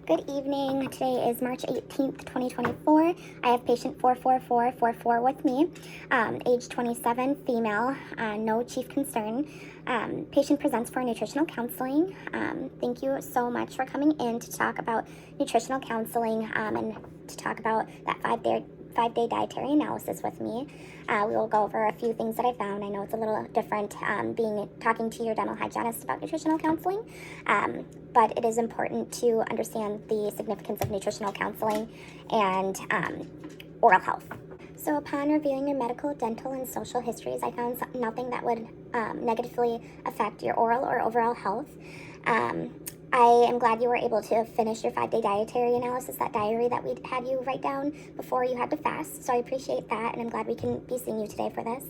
Good evening. Today is March 18th, 2024. I have patient 44444 with me, age 27, female, no chief concern. Patient presents for nutritional counseling. Thank you so much for coming in to talk about nutritional counseling and to talk about that five-day dietary analysis with me. We will go over a few things that I found. I know it's a little different talking to your dental hygienist about nutritional counseling, but it is important to understand the significance of nutritional counseling and oral health. So upon reviewing your medical, dental, and social histories, I found nothing that would negatively affect your oral or overall health. I am glad you were able to finish your 5-day dietary analysis, that diary that we had you write down before you had to fast. So I appreciate that, and I'm glad we can be seeing you today for this.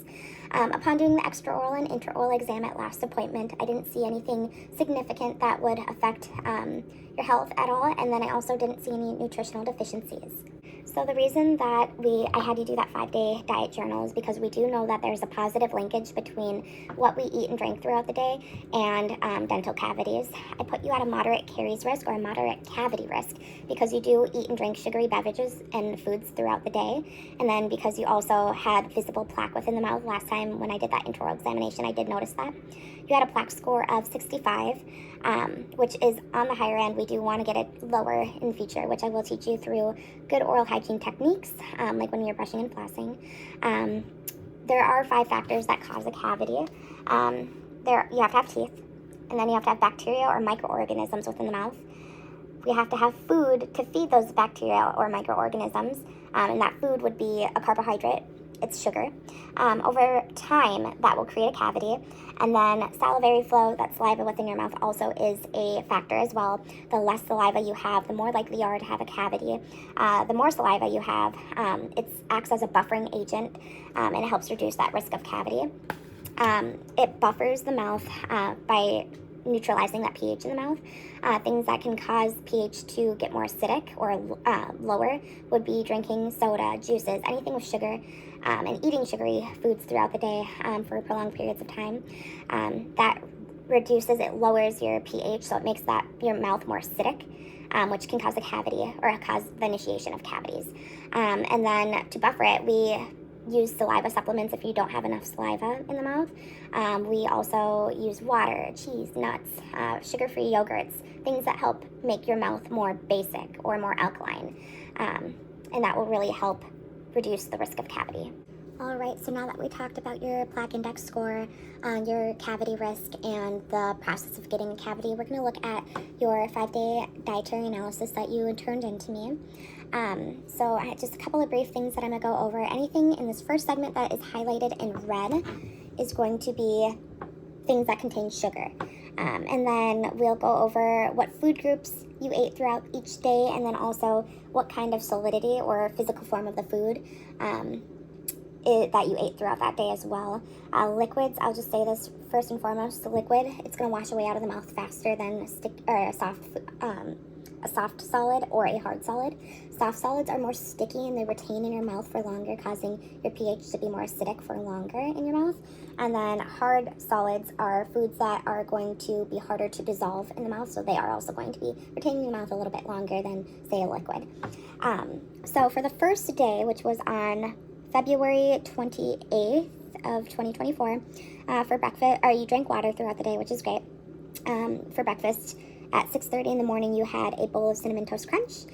Upon doing the extraoral and intraoral exam at last appointment, I didn't see anything significant that would affect your health at all, and then I also didn't see any nutritional deficiencies. So the reason that I had you do that 5-day diet journal is because we do know that there's a positive linkage between what we eat and drink throughout the day and dental cavities. I put you at a moderate caries risk or a moderate cavity risk because you do eat and drink sugary beverages and foods throughout the day, and then because you also had visible plaque within the mouth. Last time when I did that intraoral examination, I did notice that. You had a plaque score of 65, which is on the higher end. We do want to get it lower in future, which I will teach you through good oral hygiene techniques, like when you're brushing and flossing. There are 5 factors that cause a cavity. You have to have teeth, and then you have to have bacteria or microorganisms within the mouth. We have to have food to feed those bacteria or microorganisms, and that food would be a carbohydrate. It's sugar. Over time, that will create a cavity. And then salivary flow, that saliva within your mouth, also is a factor as well. The less saliva you have, the more likely you are to have a cavity. The more saliva you have, it acts as a buffering agent, and it helps reduce that risk of cavity. It buffers the mouth by neutralizing that pH in the mouth. Things that can cause pH to get more acidic or lower would be drinking soda, juices, anything with sugar, and eating sugary foods throughout the day for prolonged periods of time. That lowers your pH, so it makes your mouth more acidic, which can cause a cavity or cause the initiation of cavities. And then to buffer it, we use saliva supplements if you don't have enough saliva in the mouth. We also use water, cheese, nuts, sugar-free yogurts, things that help make your mouth more basic or more alkaline. And that will really help reduce the risk of cavity. All right, so now that we talked about your plaque index score, your cavity risk, and the process of getting a cavity, we're going to look at your 5-day dietary analysis that you turned into me. So I had just a couple of brief things that I'm going to go over. Anything in this first segment that is highlighted in red is going to be things that contain sugar. And then we'll go over what food groups you ate throughout each day, and then also what kind of solidity or physical form of the food that you ate throughout that day as well. Liquids, I'll just say this first and foremost, the liquid, it's going to wash away out of the mouth faster than a soft solid or a hard solid. Soft solids are more sticky and they retain in your mouth for longer, causing your pH to be more acidic for longer in your mouth. And then hard solids are foods that are going to be harder to dissolve in the mouth, so they are also going to be retaining in the mouth a little bit longer than, say, a liquid. So for the first day, which was on February 28th of 2024, for breakfast, or you drank water throughout the day, which is great. For breakfast, at 6:30 in the morning, you had a bowl of Cinnamon Toast Crunch,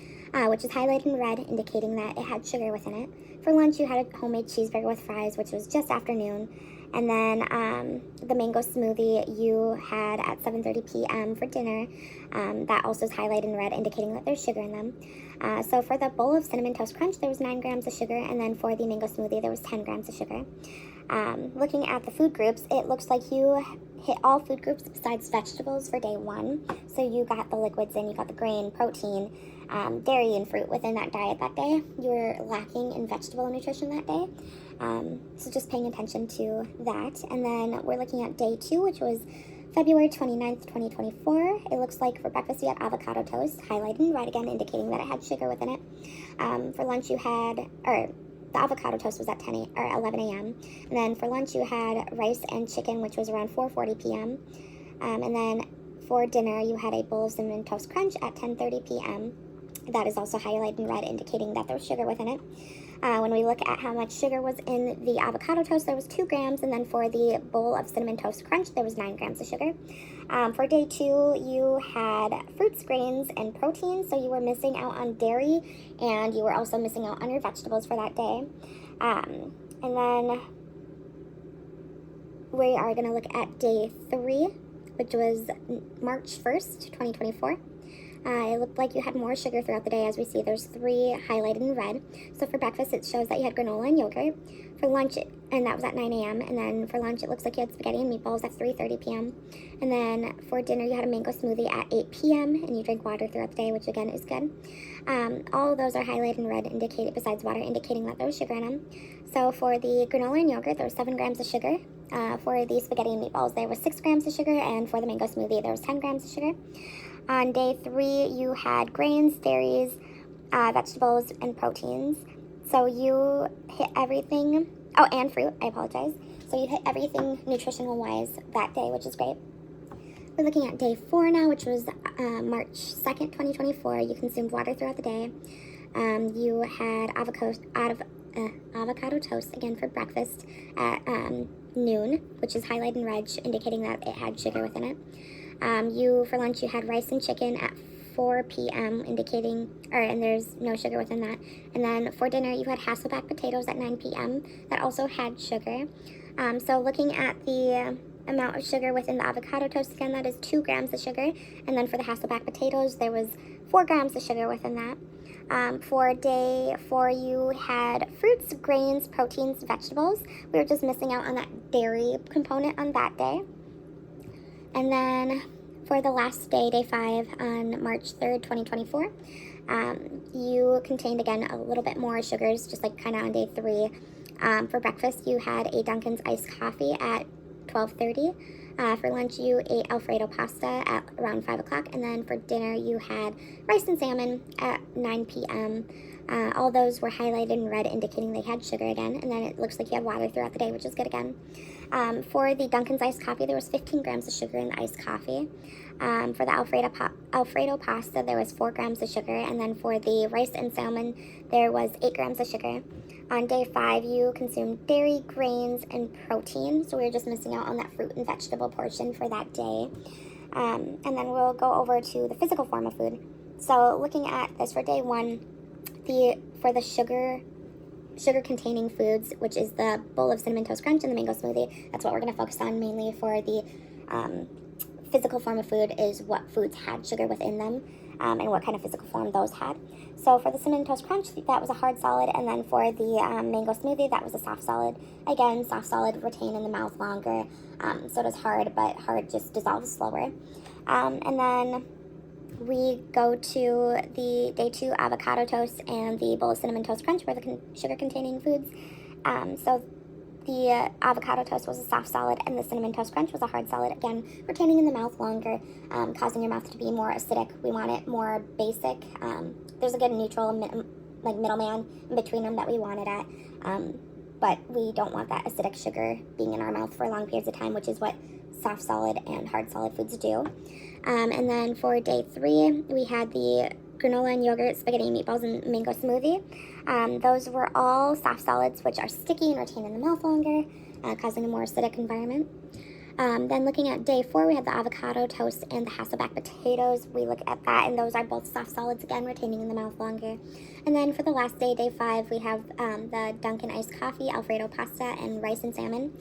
which is highlighted in red, indicating that it had sugar within it. For lunch, you had a homemade cheeseburger with fries, which was just afternoon. And then the mango smoothie you had at 7:30 p.m. for dinner. That also is highlighted in red, indicating that there's sugar in them. So for the bowl of Cinnamon Toast Crunch, there was 9 grams of sugar, and then for the mango smoothie, there was 10 grams of sugar. Looking at the food groups, it looks like you hit all food groups besides vegetables for day 1. So you got the liquids in, you got the grain, protein, dairy, and fruit within that diet that day. You were lacking in vegetable nutrition that day. So just paying attention to that. And then we're looking at day 2, which was February 29th, 2024. It looks like for breakfast you had avocado toast, highlighted in red again, indicating that it had sugar within it. For lunch you had, the avocado toast was at 11 a.m. And then for lunch you had rice and chicken, which was around 4:40 p.m. And then For dinner, you had a bowl of Cinnamon Toast Crunch at 10:30 p.m. That is also highlighted in red, indicating that there was sugar within it. When we look at how much sugar was in the avocado toast, there was 2 grams, and then for the bowl of Cinnamon Toast Crunch, there was 9 grams of sugar. For day 2, you had fruits, grains, and protein, so you were missing out on dairy, and you were also missing out on your vegetables for that day. And then we are going to look at day 3, which was March 1st, 2024. It looked like you had more sugar throughout the day. As we see, there's 3 highlighted in red. So for breakfast, it shows that you had granola and yogurt. For lunch, and that was at 9 a.m. And then for lunch, it looks like you had spaghetti and meatballs at 3:30 p.m. And then for dinner, you had a mango smoothie at 8 p.m. And you drank water throughout the day, which again is good. All of those are highlighted in red, besides water, indicating that there was sugar in them. So for the granola and yogurt, there was 7 grams of sugar. For the spaghetti and meatballs, there was 6 grams of sugar. And for the mango smoothie, there was 10 grams of sugar. On day 3, you had grains, dairies, vegetables, and proteins. So you hit everything. Oh, and fruit. I apologize. So you hit everything nutritional-wise that day, which is great. We're looking at day 4 now, which was March 2nd, 2024. You consumed water throughout the day. You had avocado toast again for breakfast at noon, which is highlighted in red, indicating that it had sugar within it. For lunch, you had rice and chicken at 4 p.m., and there's no sugar within that. And then for dinner, you had Hasselback potatoes at 9 p.m. that also had sugar. So looking at the amount of sugar within the avocado toast, again, that is 2 grams of sugar. And then for the Hasselback potatoes, there was 4 grams of sugar within that. For day 4, you had fruits, grains, proteins, vegetables. We were just missing out on that dairy component on that day. And then for the last day, day 5, on March 3rd, 2024, you contained, again, a little bit more sugars, just like kind of on day 3. For breakfast, you had a Dunkin's iced coffee at 12:30. For lunch, you ate Alfredo pasta at around 5 o'clock. And then for dinner, you had rice and salmon at 9 p.m. All those were highlighted in red, indicating they had sugar again. And then it looks like you had water throughout the day, which is good again. For the Dunkin's iced coffee, there was 15 grams of sugar in the iced coffee. For the Alfredo pasta, there was 4 grams of sugar. And then for the rice and salmon, there was 8 grams of sugar. On day 5, you consumed dairy, grains, and protein. So we were just missing out on that fruit and vegetable portion for that day. And then we'll go over to the physical form of food. So looking at this for day 1, for the sugar-containing foods, which is the bowl of Cinnamon Toast Crunch and the mango smoothie, that's what we're going to focus on mainly for the physical form of food, is what foods had sugar within them and what kind of physical form those had. So for the Cinnamon Toast Crunch, that was a hard solid, and then for the mango smoothie, that was a soft solid. Again, soft solid retain in the mouth longer, so does hard, but hard just dissolves slower. And then we go to the day 2 avocado toast and the bowl of Cinnamon Toast Crunch were the sugar-containing foods. So the avocado toast was a soft solid, and the Cinnamon Toast Crunch was a hard solid, again, retaining in the mouth longer, causing your mouth to be more acidic. We want it more basic. There's a good neutral, middleman in between them that we want it at, but we don't want that acidic sugar being in our mouth for long periods of time, which is what soft solid and hard solid foods do. And then for day 3, we had the granola and yogurt, spaghetti and meatballs, and mango smoothie. Those were all soft solids, which are sticky and retain in the mouth longer, causing a more acidic environment. Then looking at day 4, we had the avocado toast and the Hasselback potatoes. We look at that, and those are both soft solids, again, retaining in the mouth longer. And then for the last day, day 5, we have the Dunkin' iced coffee, Alfredo pasta, and rice and salmon.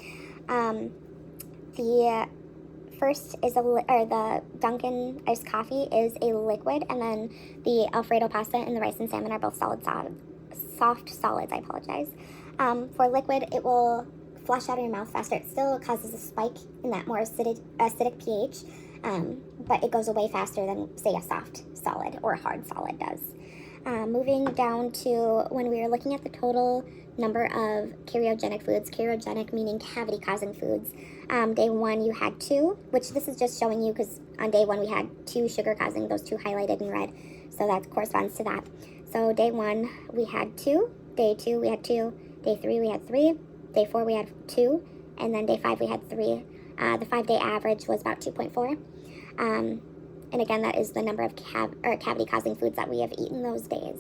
The first is the Dunkin' iced coffee is a liquid, and then the Alfredo pasta and the rice and salmon are both soft solids. I apologize. For liquid, it will flush out of your mouth faster. It still causes a spike in that more acidic pH, but it goes away faster than, say, a soft solid or a hard solid does. Moving down to when we were looking at the total number of cariogenic foods, cariogenic meaning cavity-causing foods. Day 1, you had 2, which this is just showing you because on day 1 we had 2 sugar-causing, those 2 highlighted in red, so that corresponds to that. So day 1, we had 2, day 2, we had 2, day 3, we had 3, day 4, we had 2, and then day 5, we had 3. The 5-day average was about 2.4. And again, that is the number of cavity-causing foods that we have eaten those days.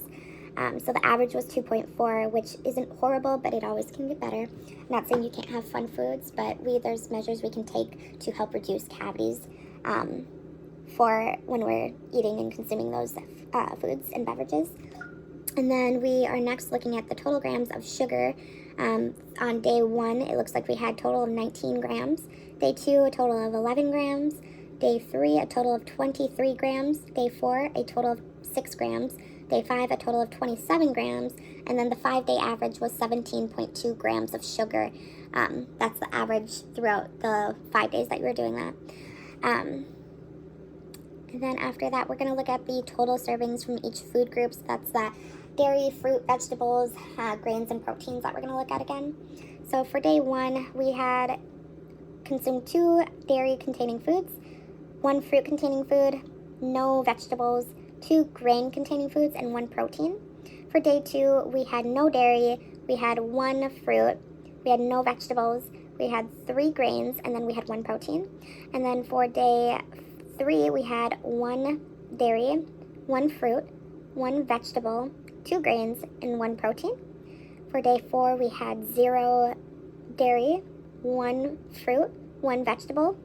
So the average was 2.4, which isn't horrible, but it always can get better. I'm not saying you can't have fun foods, but there's measures we can take to help reduce cavities for when we're eating and consuming those foods and beverages. And then we are next looking at the total grams of sugar. On day 1, it looks like we had a total of 19 grams. Day 2, a total of 11 grams. Day 3, a total of 23 grams. Day 4, a total of 6 grams. Day 5, a total of 27 grams. And then the 5-day average was 17.2 grams of sugar. That's the average throughout the 5 days that you were doing that. And then after that, we're going to look at the total servings from each food group. So that's the dairy, fruit, vegetables, grains, and proteins that we're going to look at again. So for day 1, we had consumed 2 dairy-containing foods, 1 fruit-containing food, no vegetables, 2 grain-containing foods, and 1 protein. For day 2, we had no dairy, we had 1 fruit, we had no vegetables, we had 3 grains, and then we had 1 protein. And then for day 3, we had 1 dairy, 1 fruit, 1 vegetable, 2 grains, and 1 protein. For day 4, we had 0 dairy, 1 fruit, 1 vegetable,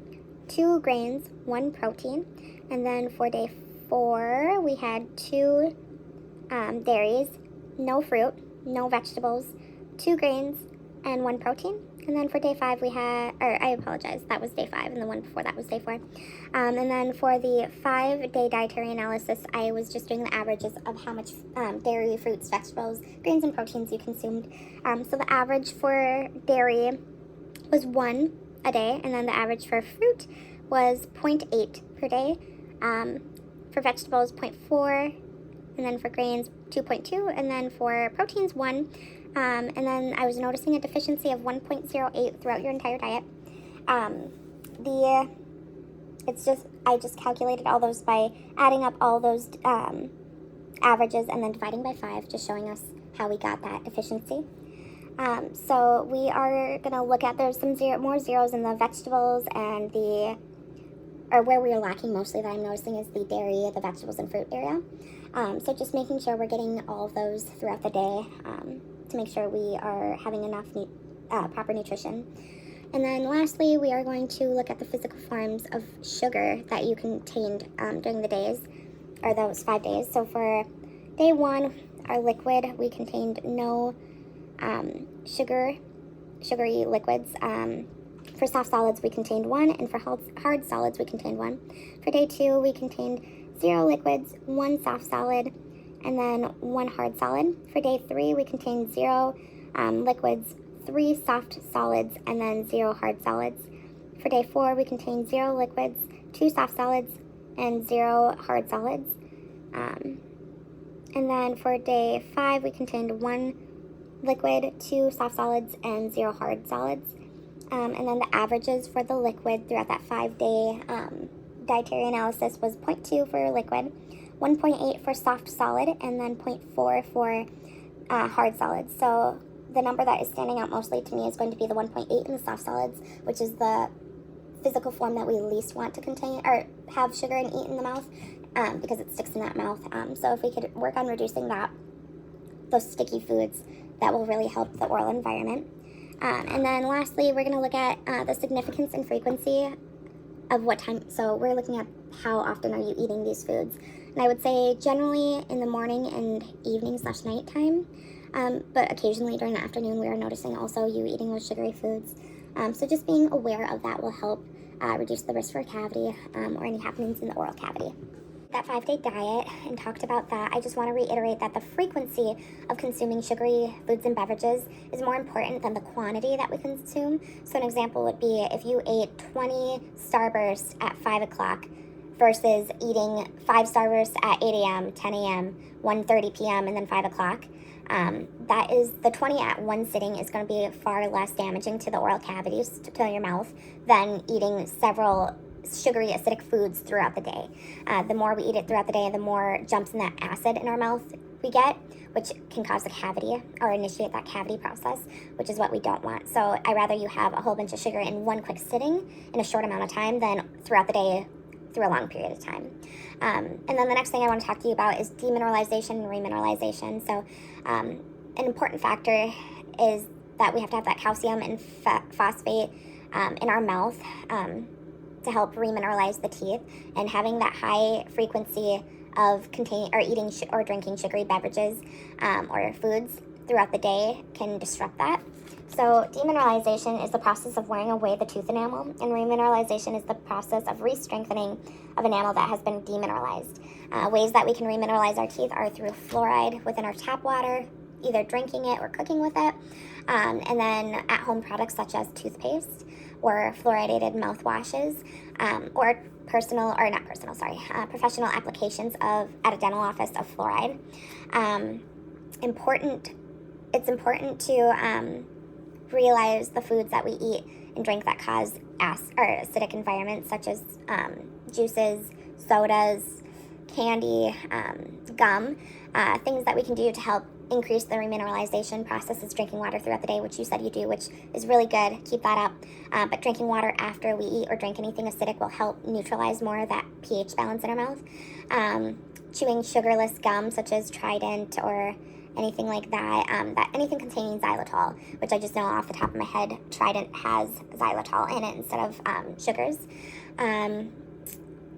2 grains, 1 protein. And then for day 4, we had 2 dairies, no fruit, no vegetables, 2 grains, and 1 protein. And then for day 5, we had, I apologize, that was day 5, and the one before that was day 4. And then for the 5-day dietary analysis, I was just doing the averages of how much dairy, fruits, vegetables, grains, and proteins you consumed. So the average for dairy was 1 a day, and then the average for fruit was 0.8 per day. For vegetables, 0.4, and then for grains, 2.2, and then for proteins, 1. And then I was noticing a deficiency of 1.08 throughout your entire diet. I just calculated all those by adding up all those averages and then dividing by 5, just showing us how we got that deficiency. So we are going to look at, there's some more zeros in the vegetables and where we are lacking mostly that I'm noticing is the dairy, the vegetables, and fruit area. So just making sure we're getting all of those throughout the day to make sure we are having enough proper nutrition. And then lastly, we are going to look at the physical forms of sugar that you contained during the days, or those 5 days. So for day 1, our liquid, we contained no sugary liquids. For soft solids, we contained 1, and for hard solids, we contained 1. For day 2, we contained 0 liquids, 1 soft solid, and then 1 hard solid. For day 3, we contained 0 liquids, 3 soft solids, and then 0 hard solids. For day 4, we contained 0 liquids, 2 soft solids, and 0 hard solids. And then for day 5, we contained 1 liquid, 2 soft solids, and 0 hard solids. And then the averages for the liquid throughout that 5-day dietary analysis was 0.2 for liquid, 1.8 for soft solid, and then 0.4 for hard solids. So the number that is standing out mostly to me is going to be the 1.8 in the soft solids, which is the physical form that we least want to contain or have sugar and eat in the mouth because it sticks in that mouth. So if we could work on reducing those sticky foods, that will really help the oral environment. And then lastly, we're going to look at the significance and frequency of what time. So we're looking at how often are you eating these foods. And I would say generally in the morning and evening/nighttime, but occasionally during the afternoon we are noticing also you eating those sugary foods. So just being aware of that will help reduce the risk for a cavity or any happenings in the oral cavity. That 5-day diet and talked about that, I just want to reiterate that the frequency of consuming sugary foods and beverages is more important than the quantity that we consume. So an example would be if you ate 20 Starbursts at 5 o'clock versus eating 5 Starbursts at 8 a.m., 10 a.m., 1:30 p.m., and then 5 o'clock. That is, the 20 at one sitting is going to be far less damaging to the oral cavities, to your mouth, than eating several sugary acidic foods throughout the day. The more we eat it throughout the day, the more jumps in that acid in our mouth we get, which can cause a cavity or initiate that cavity process, which is what we don't want. So I rather you have a whole bunch of sugar in one quick sitting in a short amount of time than throughout the day through a long period of time. And then the next thing I want to talk to you about is demineralization and remineralization. So an important factor is that we have to have that calcium and phosphate in our mouth to help remineralize the teeth, and having that high frequency of eating or drinking sugary beverages or foods throughout the day can disrupt that. So demineralization is the process of wearing away the tooth enamel, and remineralization is the process of re-strengthening of enamel that has been demineralized. Ways that we can remineralize our teeth are through fluoride within our tap water, either drinking it or cooking with it, and then at-home products such as toothpaste or fluoridated mouthwashes, or professional applications at a dental office of fluoride. It's important to realize the foods that we eat and drink that cause acidic environments, such as juices, sodas, candy, gum. Things that we can do to help increase the remineralization process is drinking water throughout the day, which you said you do, which is really good. Keep that up. But drinking water after we eat or drink anything acidic will help neutralize more of that pH balance in our mouth. Chewing sugarless gum, such as Trident or anything like that, anything containing xylitol, which I just know off the top of my head, Trident has xylitol in it instead of sugars.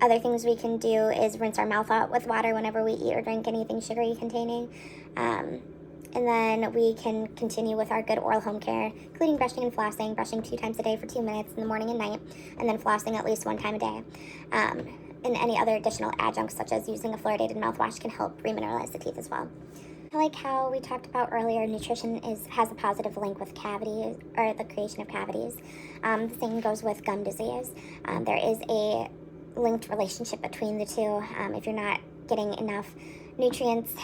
Other things we can do is rinse our mouth out with water whenever we eat or drink anything sugary containing. And then we can continue with our good oral home care, including brushing and flossing, brushing 2 times a day for 2 minutes in the morning and night, and then flossing at least 1 time a day. And any other additional adjuncts, such as using a fluoridated mouthwash, can help remineralize the teeth as well. I like how we talked about earlier, nutrition has a positive link with cavities, or the creation of cavities. The same goes with gum disease. There is a linked relationship between the two. If you're not getting enough nutrients,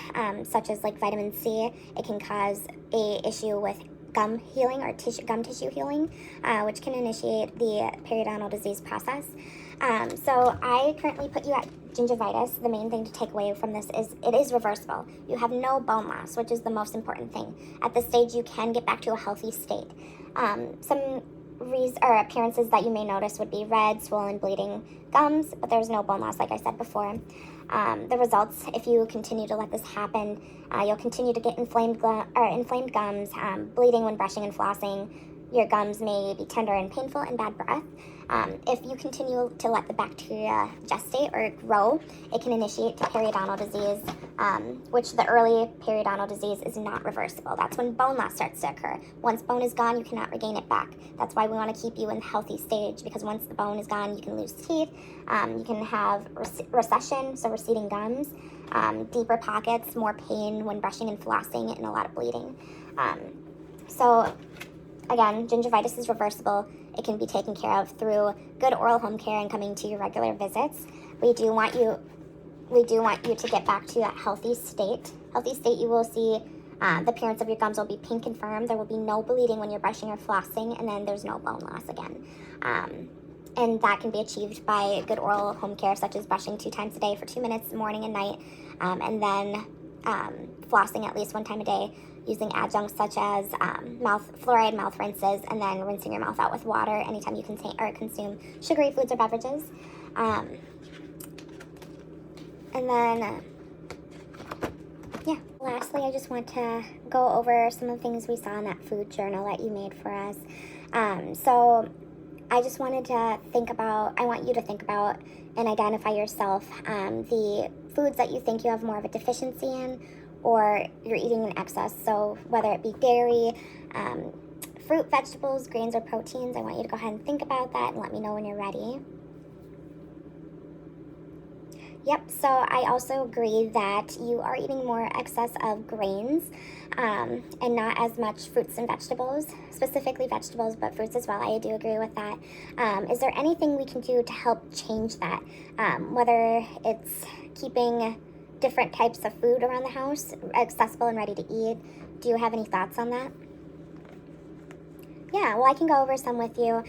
such as like vitamin C, it can cause a issue with gum healing or gum tissue healing, which can initiate the periodontal disease process. So I currently put you at gingivitis. The main thing to take away from this is it is reversible. You have no bone loss, which is the most important thing. At this stage, you can get back to a healthy state. Some appearances that you may notice would be red, swollen, bleeding gums, but there's no bone loss, like I said before. The results, if you continue to let this happen, you'll continue to get inflamed gums, bleeding when brushing and flossing. Your gums may be tender and painful, and bad breath. If you continue to let the bacteria gestate or grow, it can initiate to periodontal disease, which the early periodontal disease is not reversible. That's when bone loss starts to occur. Once bone is gone, you cannot regain it back. That's why we want to keep you in the healthy stage, because once the bone is gone, you can lose teeth, you can have recession, so receding gums, deeper pockets, more pain when brushing and flossing, and a lot of bleeding. So again, gingivitis is reversible. It can be taken care of through good oral home care and coming to your regular visits. We do want you to get back to that healthy state. Healthy state, you will see the appearance of your gums will be pink and firm. There will be no bleeding when you're brushing or flossing, and then there's no bone loss again. And that can be achieved by good oral home care, such as brushing 2 times a day for 2 minutes, morning and night, and then flossing at least 1 time a day, using adjuncts such as fluoride mouth rinses, and then rinsing your mouth out with water anytime you consume sugary foods or beverages. And then, lastly, I just want to go over some of the things we saw in that food journal that you made for us. So I just wanted to I want you to think about and identify yourself the foods that you think you have more of a deficiency in, or you're eating in excess. So whether it be dairy, fruit, vegetables, grains, or proteins, I want you to go ahead and think about that and let me know when you're ready. Yep, so I also agree that you are eating more excess of grains and not as much fruits and vegetables, specifically vegetables, but fruits as well. I do agree with that. Is there anything we can do to help change that? Whether it's keeping different types of food around the house accessible and ready to eat. Do you have any thoughts on that? Yeah, well, I can go over some with you.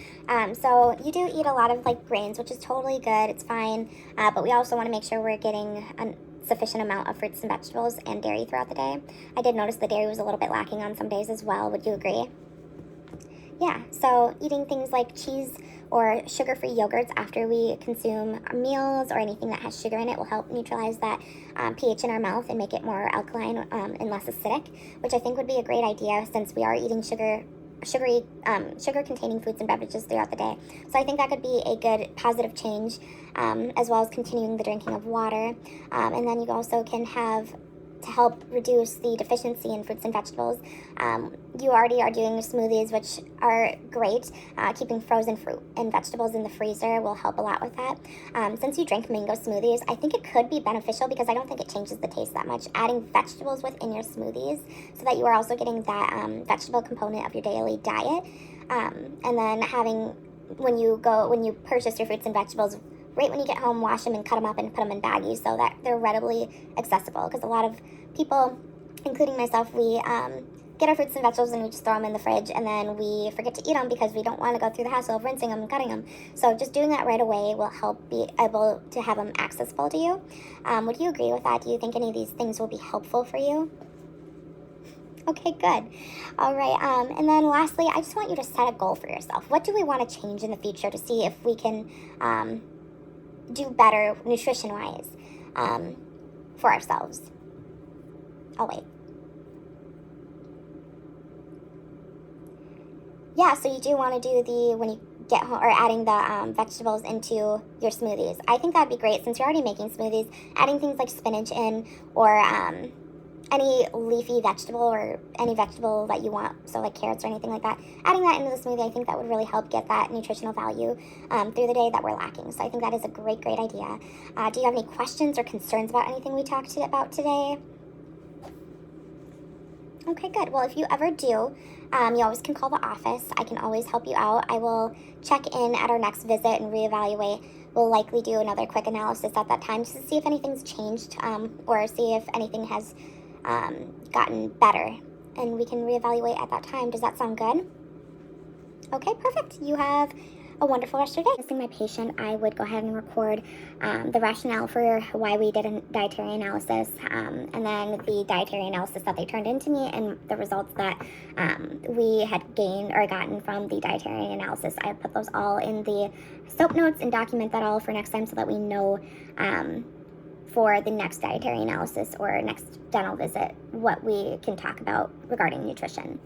So you do eat a lot of grains, which is totally good. It's fine. But we also want to make sure we're getting a sufficient amount of fruits and vegetables and dairy throughout the day. I did notice the dairy was a little bit lacking on some days as well. Would you agree? Yeah, so eating things like cheese or sugar-free yogurts after we consume meals or anything that has sugar in it will help neutralize that pH in our mouth and make it more alkaline and less acidic, which I think would be a great idea since we are eating sugar-containing foods and beverages throughout the day. So I think that could be a good positive change, as well as continuing the drinking of water. And then you also can have, to help reduce the deficiency in fruits and vegetables. You already are doing smoothies, which are great. Keeping frozen fruit and vegetables in the freezer will help a lot with that. Since you drink mango smoothies, I think it could be beneficial because I don't think it changes the taste that much. Adding vegetables within your smoothies so that you are also getting that vegetable component of your daily diet. And then when you purchase your fruits and vegetables, right when you get home, wash them and cut them up and put them in baggies so that they're readily accessible. Because a lot of people, including myself, we get our fruits and vegetables and we just throw them in the fridge and then we forget to eat them because we don't want to go through the hassle of rinsing them and cutting them. So just doing that right away will help be able to have them accessible to you. Would you agree with that? Do you think any of these things will be helpful for you? Okay, good. All right. And then lastly, I just want you to set a goal for yourself. What do we want to change in the future to see if we can do better nutrition-wise for ourselves? Oh, wait. Yeah, so you do want to do when you get home, or adding the vegetables into your smoothies. I think that'd be great since you're already making smoothies. Adding things like spinach in, or any leafy vegetable or any vegetable that you want, so like carrots or anything like that. Adding that into the smoothie, I think that would really help get that nutritional value through the day that we're lacking. So I think that is a great, great idea. Do you have any questions or concerns about anything we talked about today? Okay, good. Well, if you ever do, you always can call the office. I can always help you out. I will check in at our next visit and reevaluate. We'll likely do another quick analysis at that time just to see if anything's changed or see if anything has gotten better, and we can reevaluate at that time. Does that sound good? Okay, perfect. You have a wonderful rest of your day. Assisting my patient, I would go ahead and record the rationale for why we did a dietary analysis, and then the dietary analysis that they turned into me and the results that we had gained or gotten from the dietary analysis. I put those all in the soap notes and document that all for next time so that we know for the next dietary analysis or next dental visit what we can talk about regarding nutrition.